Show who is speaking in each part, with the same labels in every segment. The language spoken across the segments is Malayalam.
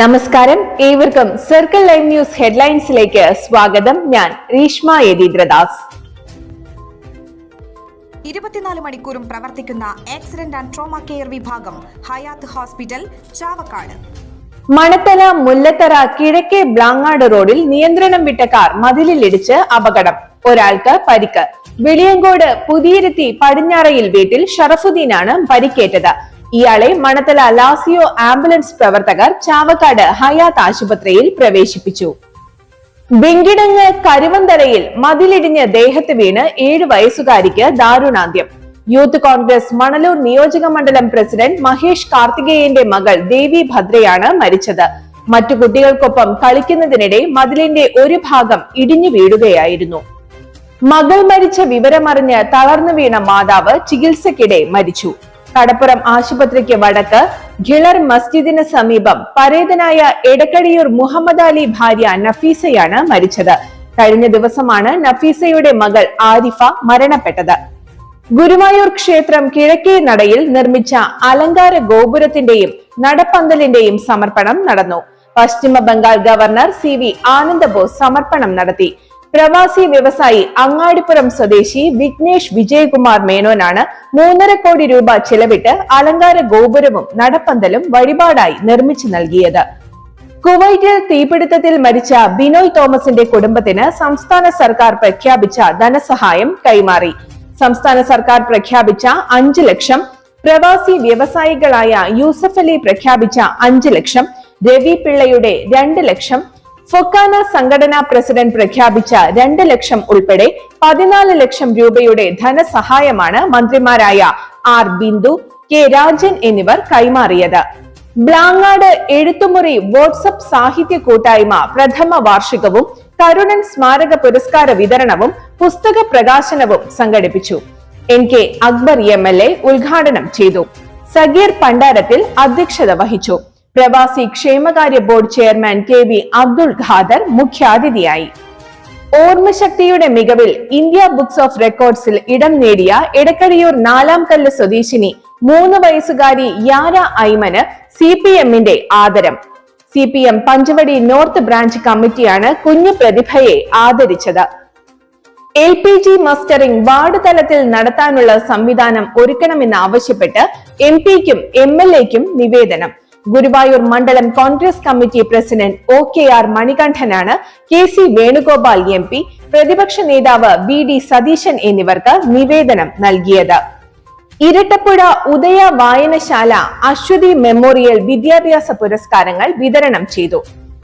Speaker 1: നമസ്കാരം, ഏവർക്കും സർക്കിൾ ലൈവ് ന്യൂസ് ഹെഡ്ലൈൻസിലേക്ക് സ്വാഗതം. ഞാൻ രീഷ്മ യതീന്ദ്രദാസ്.
Speaker 2: 24 മണിക്കൂറും പ്രവർത്തിക്കുന്ന ആക്സിഡന്റ് ആൻഡ് ട്രോമ കെയർ വിഭാഗം ഹയാത്ത് ഹോസ്പിറ്റൽ, ചാവക്കാട്.
Speaker 1: മണത്തല മുല്ലത്തറ കിഴക്കേ ബ്ലാങ്ങാട് റോഡിൽ നിയന്ത്രണം വിട്ട കാർ മതിലിലിടിച്ച് അപകടം. ഒരാൾക്ക് പരിക്ക്. വെളിയങ്കോട് പുതിയിരുത്തി പടിഞ്ഞാറയിൽ വീട്ടിൽ ഷറഫുദ്ദീനാണ് പരിക്കേറ്റത്. ഇയാളെ മണത്തല ലാസിയോ ആംബുലൻസ് പ്രവർത്തകർ ചാവക്കാട് ഹയാത്ത് ആശുപത്രിയിൽ പ്രവേശിപ്പിച്ചു. വെങ്കിടങ്ങ് കരുവന്തറയിൽ മതിലിടിഞ്ഞ് ദേഹത്ത് വീണ് 7 വയസ്സുകാരിക്ക് ദാരുണാന്ത്യം. യൂത്ത് കോൺഗ്രസ് മണലൂർ നിയോജക മണ്ഡലം പ്രസിഡന്റ് മഹേഷ് കാർത്തികേയന്റെ മകൾ ദേവി ഭദ്രയാണ് മരിച്ചത്. മറ്റു കുട്ടികൾക്കൊപ്പം കളിക്കുന്നതിനിടെ മതിലിന്റെ ഒരു ഭാഗം ഇടിഞ്ഞു വീഴുകയായിരുന്നു. മകൾ മരിച്ച വിവരമറിഞ്ഞ് തളർന്നു വീണ മാതാവ് ചികിത്സക്കിടെ മരിച്ചു. കടപ്പുറം ആശുപത്രിക്ക് വടക്ക് ഖിളർ മസ്ജിദിന് സമീപം പരേതനായ എടക്കടിയൂർ മുഹമ്മദ് അലി ഭാര്യ നഫീസയാണ് മരിച്ചത്. കഴിഞ്ഞ ദിവസമാണ് നഫീസയുടെ മകൾ ആരിഫ മരണപ്പെട്ടത്. ഗുരുവായൂർ ക്ഷേത്രം കിഴക്കേ നടയിൽ നിർമ്മിച്ച അലങ്കാര ഗോപുരത്തിന്റെയും നടപ്പന്തലിന്റെയും സമർപ്പണം നടന്നു. പശ്ചിമ ബംഗാൾ ഗവർണർ CV ആനന്ദബോസ് സമർപ്പണം നടത്തി. പ്രവാസി വ്യവസായി അങ്ങാടിപ്പുറം സ്വദേശി വിഘ്നേഷ് വിജയകുമാർ മേനോനാണ് 3.5 കോടി രൂപ ചെലവിട്ട് അലങ്കാര ഗോപുരവും നടപ്പന്തലും വഴിപാടായി നിർമ്മിച്ചു നൽകിയത്. കുവൈറ്റിൽ തീപിടുത്തത്തിൽ മരിച്ച ബിനോയ് തോമസിന്റെ കുടുംബത്തിന് സംസ്ഥാന സർക്കാർ പ്രഖ്യാപിച്ച ധനസഹായം കൈമാറി. സംസ്ഥാന സർക്കാർ പ്രഖ്യാപിച്ച 5 ലക്ഷം, പ്രവാസി വ്യവസായികളായ യൂസഫ് അലി പ്രഖ്യാപിച്ച 5 ലക്ഷം, രവി പിള്ളയുടെ 2 ലക്ഷം, ഫൊക്കാന സംഘടനാ പ്രസിഡന്റ് പ്രഖ്യാപിച്ച 2 ലക്ഷം ഉൾപ്പെടെ 14 ലക്ഷം രൂപയുടെ ധനസഹായമാണ് മന്ത്രിമാരായ R ബിന്ദു, K രാജൻ എന്നിവർ കൈമാറിയത്. ബ്ലാങ്ങാട് എഴുത്തുമുറി വാട്സ്ആപ്പ് സാഹിത്യ കൂട്ടായ്മ പ്രഥമ വാർഷികവും കരുണൻ സ്മാരക പുരസ്കാര വിതരണവും പുസ്തക പ്രകാശനവും സംഘടിപ്പിച്ചു. NK അക്ബർ MLA ഉദ്ഘാടനം ചെയ്തു. സഗീർ പണ്ടാരത്തിൽ അധ്യക്ഷത വഹിച്ചു. പ്രവാസി ക്ഷേമകാര്യ board chairman KV Abdul Khader മുഖ്യാതിഥിയായി. ഓർമ്മശക്തിയുടെ മികവിൽ ഇന്ത്യ ബുക്സ് ഓഫ് റെക്കോർഡ്സിൽ ഇടം നേടിയ എടക്കടിയൂർ 4 കല്ല് സ്വദേശിനി 3 വയസ്സുകാരി യാര ഐമന് CPMന്റെ ആദരം. CPM പഞ്ചവടി നോർത്ത് ബ്രാഞ്ച് കമ്മിറ്റിയാണ് കുഞ്ഞു പ്രതിഭയെ ആദരിച്ചത്. LPG മസ്റ്ററിംഗ് വാർഡ് തലത്തിൽ നടത്താനുള്ള സംവിധാനം ഒരുക്കണമെന്നാവശ്യപ്പെട്ട് MPക്കും MLAക്കും നിവേദനം. ഗുരുവായൂർ മണ്ഡലം Congress committee president OKR മണികണ്ഠനാണ് KC Venugopal MP, പ്രതിപക്ഷ നേതാവ് VD സതീശൻ എന്നിവർക്ക് നിവേദനം നൽകിയത്. ഇരട്ടപ്പുഴ ഉദയ വായനശാല അശ്വതി മെമ്മോറിയൽ വിദ്യാഭ്യാസ പുരസ്കാരങ്ങൾ വിതരണം ചെയ്തു.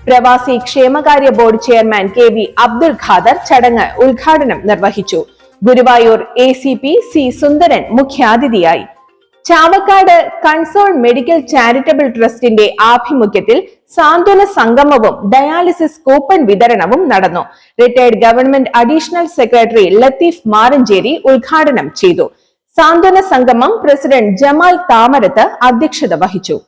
Speaker 1: പ്രവാസി ക്ഷേമകാര്യ board chairman KV Abdul Khader ചടങ്ങ് ഉദ്ഘാടനം നിർവഹിച്ചു. ഗുരുവായൂർ ACP C സുന്ദരൻ മുഖ്യാതിഥിയായി. ചാവക്കാട് കൺസോൾ മെഡിക്കൽ ചാരിറ്റബിൾ ട്രസ്റ്റിന്റെ ആഭിമുഖ്യത്തിൽ സാന്ത്വന സംഗമവും ഡയാലിസിസ് കൂപ്പൺ വിതരണവും നടന്നു. Retired government additional secretary Latheef Maranchery ഉദ്ഘാടനം ചെയ്തു. സാന്ത്വന സംഗമം പ്രസിഡന്റ് ജമാൽ താമരത്ത് അധ്യക്ഷത വഹിച്ചു.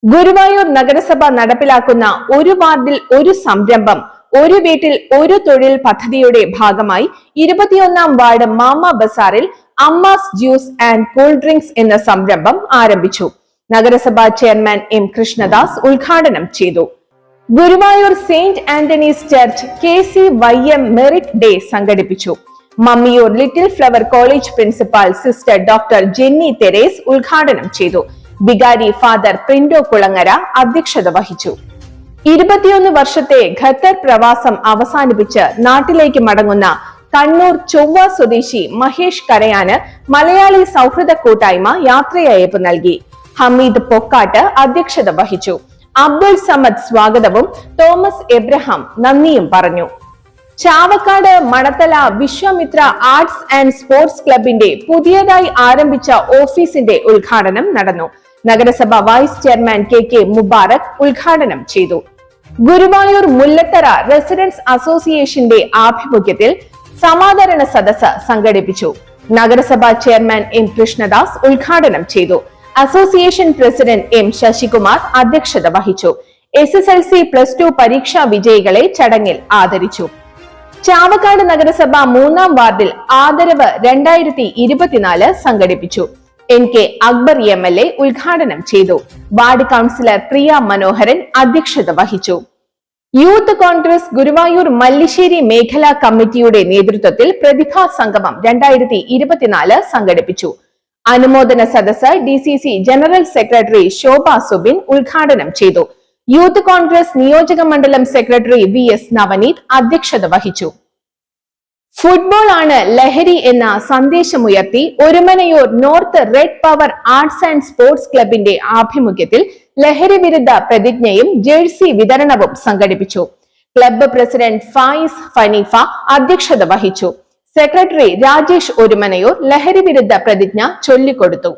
Speaker 1: ഗുരുവായൂർ നഗരസഭ നടപ്പിലാക്കുന്ന ഒരു വാർഡിൽ ഒരു സംരംഭം, ഒരു വീട്ടിൽ ഒരു തൊഴിൽ പദ്ധതിയുടെ ഭാഗമായി 21ാം വാർഡ് മാമ ബസാറിൽ Amma's juice and cool drinks എന്ന സംരംഭം ആരംഭിച്ചു. നഗരസഭാ ചെയർമാൻ M കൃഷ്ണദാസ് ഉദ്ഘാടനം ചെയ്തു. Guruvayur saint Antony's church KCYM merit day സംഘടിപ്പിച്ചു. Mammiyur little flower college principal sister doctor Jenny Therese ഉദ്ഘാടനം ചെയ്തു. വികാരി ഫാദർ പ്രിന്റോ കുളങ്ങര അധ്യക്ഷത വഹിച്ചു. 21 വർഷത്തെ ഖത്തർ പ്രവാസം അവസാനിപ്പിച്ച് നാട്ടിലേക്ക് മടങ്ങുന്ന കണ്ണൂർ ചൊവ്വ സ്വദേശി മഹേഷ് കരയാന് മലയാളി സൗഹൃദ കൂട്ടായ്മ യാത്രയയപ്പ് നൽകി. ഹമീദ് പൊക്കാട്ട് അധ്യക്ഷത വഹിച്ചു. അബ്ദുൾ സമദ് സ്വാഗതവും തോമസ് എബ്രഹാം നന്ദിയും പറഞ്ഞു. Chavakkad Manathala Vishwamitra arts and sports ക്ലബിന്റെ പുതിയതായി ആരംഭിച്ച ഓഫീസിന്റെ ഉദ്ഘാടനം നടന്നു. നഗരസഭ വൈസ് ചെയർമാൻ KK മുബാറക് ഉദ്ഘാടനം ചെയ്തു. ഗുരുവായൂർ മുല്ലത്തറ റെസിഡൻസ് അസോസിയേഷന്റെ ആഭിമുഖ്യത്തിൽ സമാദരണ സദസ്സ് സംഘടിപ്പിച്ചു. നഗരസഭാ ചെയർമാൻ M കൃഷ്ണദാസ് ഉദ്ഘാടനം ചെയ്തു. അസോസിയേഷൻ പ്രസിഡന്റ് M ശശികുമാർ അധ്യക്ഷത വഹിച്ചു. SSLC +2 പരീക്ഷാ വിജയികളെ ചടങ്ങിൽ ആദരിച്ചു. ചാവക്കാട് നഗരസഭ 3ാം വാർഡിൽ ആദരവ് 2024 സംഘടിപ്പിച്ചു. NK അക്ബർ MLA ഉദ്ഘാടനം ചെയ്തു. വാർഡ് കൗൺസിലർ പ്രിയ മനോഹരൻ അധ്യക്ഷത വഹിച്ചു. യൂത്ത് കോൺഗ്രസ് ഗുരുവായൂർ മല്ലിശ്ശേരി മേഖലാ കമ്മിറ്റിയുടെ നേതൃത്വത്തിൽ പ്രതിഭാ സംഗമം 2024 സംഘടിപ്പിച്ചു. അനുമോദന സദസ്സ് DCC ജനറൽ സെക്രട്ടറി ശോഭ സുബിൻ ഉദ്ഘാടനം ചെയ്തു. യൂത്ത് കോൺഗ്രസ് നിയോജക മണ്ഡലം സെക്രട്ടറി VS നവനീത് അധ്യക്ഷത വഹിച്ചു. ഫുട്ബോൾ ആണ് ലഹരി എന്ന സന്ദേശമുയർത്തി Orumanayur north red power arts and sports ക്ലബിന്റെ ആഭിമുഖ്യത്തിൽ ലഹരി വിരുദ്ധ പ്രതിജ്ഞയും ജേഴ്സി വിതരണവും സംഘടിപ്പിച്ചു. ക്ലബ്ബ് പ്രസിഡന്റ് ഫായിസ് ഫനീഫ അധ്യക്ഷത വഹിച്ചു. സെക്രട്ടറി രാജേഷ് ഒരുമനയൂർ ലഹരി വിരുദ്ധ പ്രതിജ്ഞ ചൊല്ലിക്കൊടുത്തു.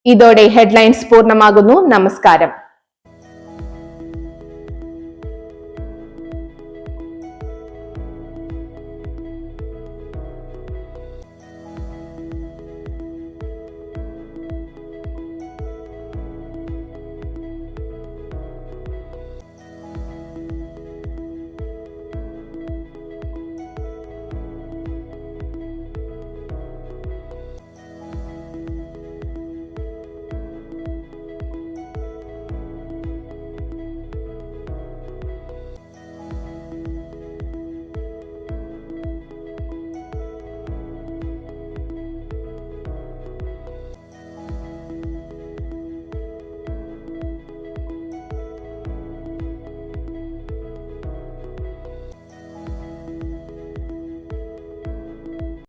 Speaker 1: ഇതോടെ ഹെഡ്ലൈൻസ് പൂർണ്ണമാകുന്നു. നമസ്കാരം.